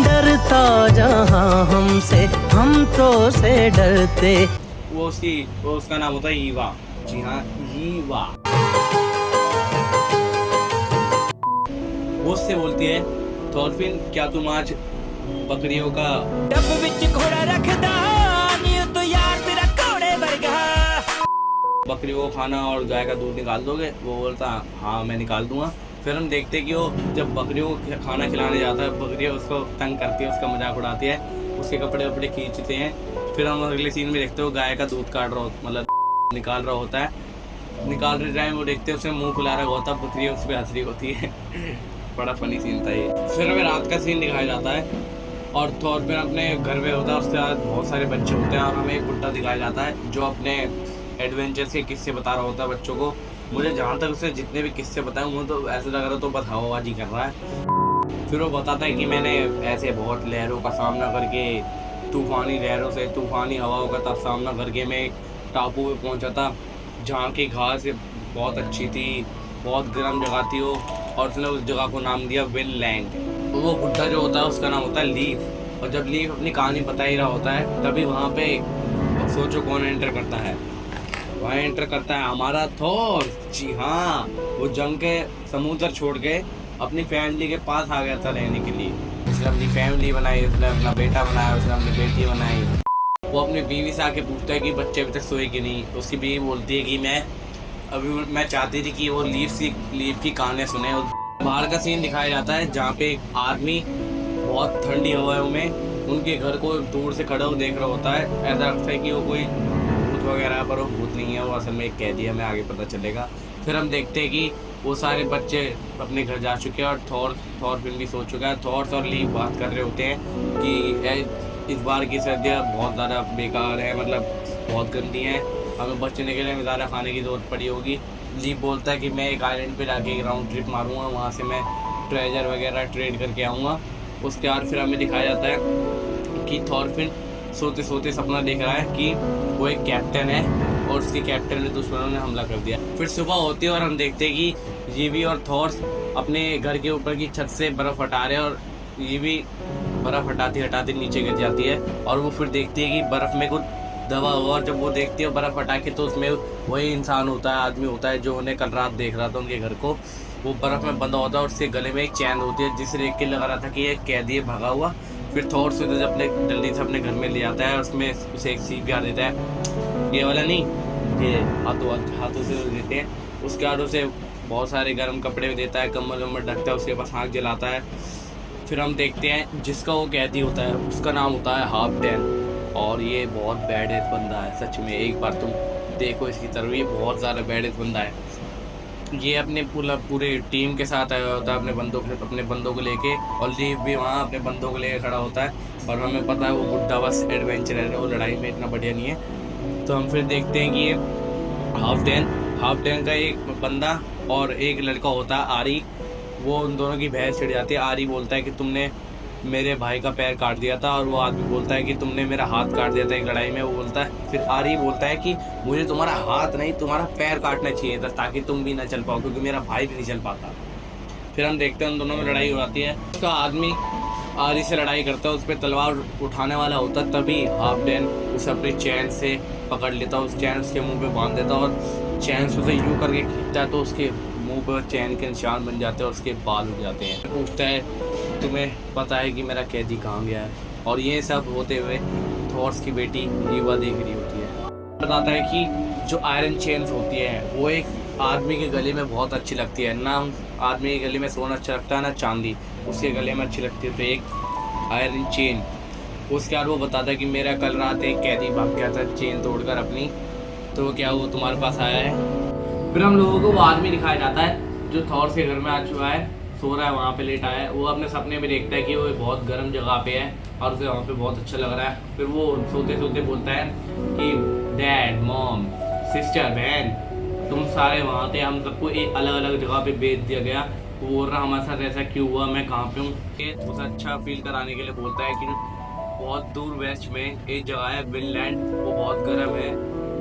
डरता जहाँ हमसे, हम तो से डरते। वो उसका नाम होता है ईवा। जी हाँ ईवा। वो उससे बोलती है थॉरफिन क्या तुम आज बकरियों का डब विच घोड़ा रखदा नी तो यार तेरा घोड़े वर्गा, बकरियों को खाना और गाय का दूध निकाल दोगे? वो बोलता हाँ मैं निकाल दूंगा। फिर हम देखते कि वो जब बकरियों को खाना खिलाने जाता है, बकरियाँ उसको तंग करती है, उसका मजाक उड़ाती है, उसके कपड़े वपड़े खींचते हैं। फिर हम अगले सीन में देखते हो गाय का दूध काट रहा होता, मतलब निकाल रहा होता है। निकाल रहे टाइम वो देखते हैं उसे मुंह फुला रहा होता है, बकरियाँ उस पर हंस रही होती है। बड़ा फनी सीन था ये। फिर हमें रात का सीन दिखाया जाता है और थॉरफिन अपने घर में होता है, उसके बाद बहुत सारे बच्चे होते हैं और हमें एक बुड्ढा दिखाया जाता है जो अपने एडवेंचर्स के किस्से बता रहा होता है बच्चों को। मुझे जहाँ तक उसने जितने भी किस्से बताए मुझे तो ऐसा लग रहा तो बस हवाबाजी कर रहा है। फिर वो बताता है कि मैंने ऐसे बहुत लहरों का सामना करके, तूफानी लहरों से, तूफानी हवाओं का सामना करके मैं एक टापू पे पहुँचा था जहाँ की घास बहुत अच्छी थी, बहुत गर्म जगह थी वो, और उसने उस जगह को नाम दिया विनलैंड। तो वो बुड्ढा जो होता है उसका नाम होता है लीफ। और जब लीफ अपनी कहानी बता ही रहा होता है तभी वहाँ पे सोचो कौन एंटर करता है? वहाँ एंटर करता है हमारा थॉर। जी हाँ, वो जंग के समुद्र छोड़ के अपनी फैमिली के पास आ गया था रहने के लिए। उसने अपनी फैमिली बनाई, उसने अपना बेटा बनाया, उसने अपनी बेटी बनाई। वो अपनी बीवी से आके पूछता है कि बच्चे अभी तक सोए कि नहीं। तो उसकी बीवी बोलती है कि मैं चाहती थी कि वो लीव की कहानियाँ सुने। और बाहर का सीन दिखाया जाता है जहाँ पे एक आदमी बहुत ठंडी हवाओं में उनके घर को दूर से खड़ा हुआ देख रहा होता है। ऐसा लगता है कि वो कोई भूत वगैरह, पर वो भूत नहीं है, वो असल में एक कैदी है, हमें आगे पता चलेगा। फिर हम देखते हैं कि वो सारे बच्चे अपने घर जा चुके हैं और थॉर फिल्म भी सो चुका है। थॉर और लीव बात कर रहे होते हैं कि इस बार की सर्दियाँ बहुत ज़्यादा बेकार है, मतलब बहुत गंदी हैं, हमें बचने के लिए ज़्यादा खाने की ज़रूरत पड़ी होगी। लीव बोलता है कि मैं एक आइलैंड पे जाके एक राउंड ट्रिप मारूंगा, वहाँ से मैं ट्रेजर वगैरह ट्रेड करके आऊँगा। उसके बाद फिर हमें दिखाया जाता है कि थॉरफिन सोते सोते सपना देख रहा है कि वो एक कैप्टन है और उसके कैप्टन ने दुश्मनों ने हमला कर दिया। फिर सुबह होती है और हम देखते हैं कि ईवी और थॉर अपने घर के ऊपर की छत से बर्फ़ हटा रहे हैं और ईवी बर्फ़ हटाती हटाती नीचे गिर जाती है और वो फिर देखती है कि बर्फ़ में कुछ दबा हुआ, और जब वो देखती है बर्फ़ हटा के तो उसमें वही इंसान होता है, आदमी होता है जो उन्हें कल रात देख रहा था उनके घर को। वो बर्फ़ में बंधा होता है और उसके गले में एक चैन होती है जिसे देख के लगा रहा था कि ये कैदी है भागा हुआ। फिर थॉर से जब अपने जल्दी से अपने घर में ले आता है और उसमें उसे एक सीप याद देता है, ये वाला नहीं, ये हाथों से देते हैं। उसके बाद उसे बहुत सारे गर्म कपड़े भी देता है, कम्बल वम्बल ढकता है, उसके पास आँख जलाता है। फिर हम देखते हैं जिसका वो कैदी होता है उसका नाम होता है हाल्फडेन, और ये बहुत बैड बंदा है सच में। एक बार तुम देखो इसकी तरफ, ये बहुत ज़्यादा बैड बंदा है। ये अपने पूरे टीम के साथ आया होता है अपने बंदों को लेके, और लीव भी वहाँ अपने बंदों को लेके खड़ा होता है। और हमें पता है वो बुड्ढा बस एडवेंचर है, वो लड़ाई में इतना बढ़िया नहीं है। तो हम फिर देखते हैं कि ये हाल्फडेन का एक बंदा और एक लड़का होता है आरी, वो उन दोनों की बहस छिड़ जाती है। आरी बोलता है कि तुमने मेरे भाई का पैर काट दिया था, और वो आदमी बोलता है कि तुमने मेरा हाथ काट दिया था एक लड़ाई में। वो बोलता है, फिर आरी बोलता है कि मुझे तुम्हारा हाथ नहीं तुम्हारा पैर काटना चाहिए था ताकि तुम भी ना चल पाओ, क्योंकि मेरा भाई भी नहीं चल पाता। फिर हम देखते हैं उन दोनों में लड़ाई हो जाती है। उसका आदमी आरी से लड़ाई करता है, उस पर तलवार उठाने वाला होता है, तभी हाल्फडेन उसे अपनी चैन से पकड़ लेता है, उस चैन उसके मुँह पे बांध देता है और चैन से उसे यूँ करके खींचता है तो उसके मुँह पर चैन के निशान बन जाते हैं और उसके बाल उग जाते हैं। पूछता है, तुम्हें पता है कि मेरा कैदी कहाँ गया है? और ये सब होते हुए थॉर्स की बेटी ईवा देख रही होती है। बताता है कि जो आयरन चेन्स होती है वो एक आदमी के गले में बहुत अच्छी लगती है, ना आदमी के गले में सोना अच्छा लगता है ना चांदी, उसके गले में अच्छी लगती है, तो एक आयरन चेन। उसके बाद वो बताता है कि मेरा कल रात एक कैदी भाग गया था चेन तोड़कर अपनी, तो क्या वो तुम्हारे पास आया है? फिर हम लोगों को वो आदमी दिखाया जाता है जो थॉर के घर में आ चुका है, सो रहा है, वहाँ पे लेटा है। वो अपने सपने में देखता है कि वो बहुत गर्म जगह पे है और उसे वहाँ पे बहुत अच्छा लग रहा है। फिर वो सोते सोते बोलता है कि डैड, मॉम, सिस्टर, बहन, तुम सारे वहाँ थे, हम सबको एक अलग अलग जगह पे भेज दिया गया। वो बोल रहा हमारे साथ ऐसा क्यों हुआ, मैं कहाँ पे हूँ। उसे अच्छा फील कराने के लिए बोलता है कि बहुत दूर वेस्ट में एक जगह है विनलैंड, वो बहुत गर्म है,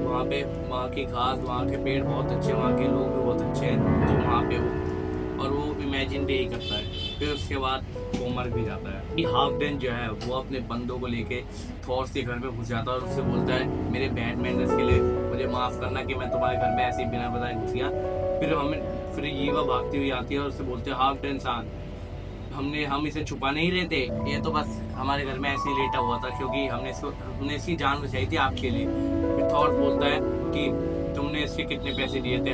वहाँ की घास, वहाँ के पेड़ बहुत अच्छे, वहाँ के लोग भी बहुत अच्छे हैं, तो वहाँ पे हो। और वो इमेजिन भी यही करता है। फिर उसके बाद वो मर भी जाता है। हाल्फडेन जो है वो अपने बंदों को लेके थॉर के घर में घुस जाता है और उससे बोलता है, मेरे बैड मैनर्स के लिए मुझे माफ़ करना कि मैं तुम्हारे घर में ऐसे ही बिना बताए घुस गया। फिर ईवा भागती हुई आती है और उससे बोलते हैं, हाल्फडेन इंसान, हम इसे छुपा नहीं रहे थे, ये तो बस हमारे घर में ऐसे ही लेटा हुआ था क्योंकि हमने इसकी जान बचाई थी आपके लिए। फिर थॉर बोलता है कि तुमने इसके कितने पैसे दिए थे?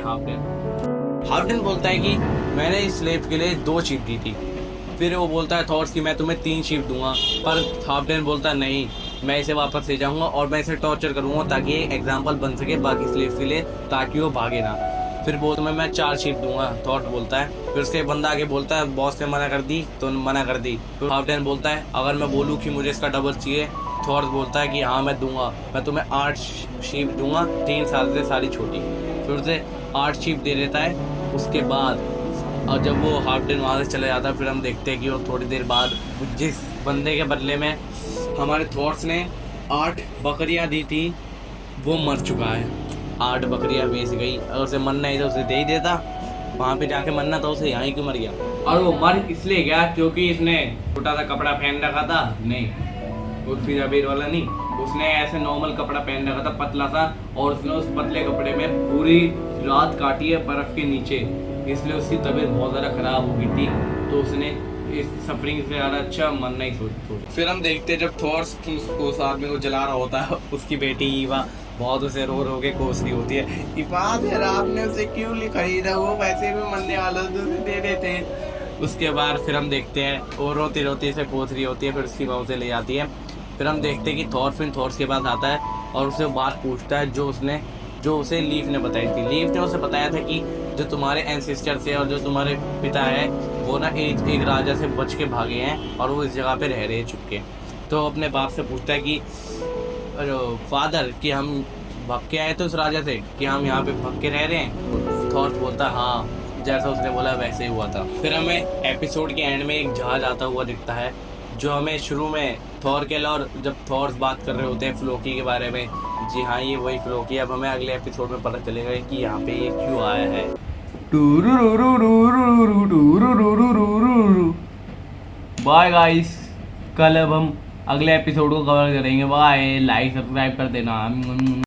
हाल्फडेन बोलता है कि मैंने इस स्लेव के लिए 2 शीप दी थी। फिर वो बोलता है थॉर्स कि मैं तुम्हें 3 शीप दूंगा, पर हाल्फडेन बोलता है नहीं, मैं इसे वापस ले जाऊंगा और मैं इसे टॉर्चर करूंगा ताकि एक एग्जाम्पल बन सके बाकी स्लेव के लिए, ताकि वो भागे ना। फिर वो तुम्हें मैं 4 शीप दूंगा, थॉर बोलता है। फिर उसके बंदा आगे बोलता है, बॉस ने मना कर दी तो मना कर दी। फिर हाल्फडेन बोलता है, अगर मैं बोलूँ कि मुझे इसका डबल चाहिए? थॉर बोलता है कि हाँ मैं दूंगा, मैं तुम्हें 8 शीप दूंगा, 3 साल से सारी छोटी। फिर उसे 8 शीप दे देता है। उसके बाद और जब वो हाल्फडेन वहाँ से चला जाता है, फिर हम देखते हैं कि वो थोड़ी देर बाद जिस बंदे के बदले में हमारे थॉर्स ने 8 बकरियाँ दी थी वो मर चुका है। 8 बकरियाँ बेच गई, अगर उसे मरना ही तो उसे दे ही देता, वहाँ पे जाके मरना था उसे, यहाँ ही क्यों मर गया? और वो मर इसलिए गया क्योंकि इसने छोटा सा कपड़ा पहन रखा था, नहीं उर्फी जावेद वाला नहीं, उसने ऐसे नॉर्मल कपड़ा पहन रखा था पतला सा, और उसने उस पतले कपड़े में पूरी रात काटी है बर्फ़ के नीचे, इसलिए उसकी तबीयत बहुत ज़्यादा ख़राब हो गई थी। तो उसने इस सफरिंग से ज़्यादा अच्छा मरना ही सोच। फिर हम देखते हैं जब थॉर उस आदमी को जला रहा होता है, उसकी बेटी ईवा बहुत उसे रो रो के कोस रही होती है, इफाद यार आपने उसे क्यों नहीं खरीदा, वो वैसे भी मरने वाला तो उसे दे देते। उसके बाद फिर हम देखते हैं वो रोती रोती इसे कोस रही होती है, फिर उसकी माँ उसे ले जाती है। फिर हम देखते हैं कि थॉर फिर थॉर के पास आता है और उसे बात पूछता है जो उसे लीफ ने बताई थी। लीफ ने उसे बताया था कि जो तुम्हारे एंसेस्टर थे और जो तुम्हारे पिता है वो ना एक राजा से बच के भागे हैं और वो इस जगह पे रह रहे हैं चुपके। तो अपने बाप से पूछता है कि फादर कि हम भाग के आए थे उस राजा से, कि हम यहाँ पे भाग के रह रहे हैं। थॉर बोलता है हाँ, जैसा उसने बोला वैसे ही हुआ था। फिर हमें एपिसोड के एंड में एक जहाज आता हुआ दिखता है, जो हमें शुरू में थॉर के और जब थॉर बात कर रहे होते हैं फ्लोकी के बारे में, जी हाँ ये वही फ्लोकी। अब हमें अगले एपिसोड में पता चलेगा कि यहाँ पे ये क्यों आया है। बाय गाइस, कल अब हम अगले एपिसोड को कवर करेंगे। बाय, लाइक सब्सक्राइब कर देना।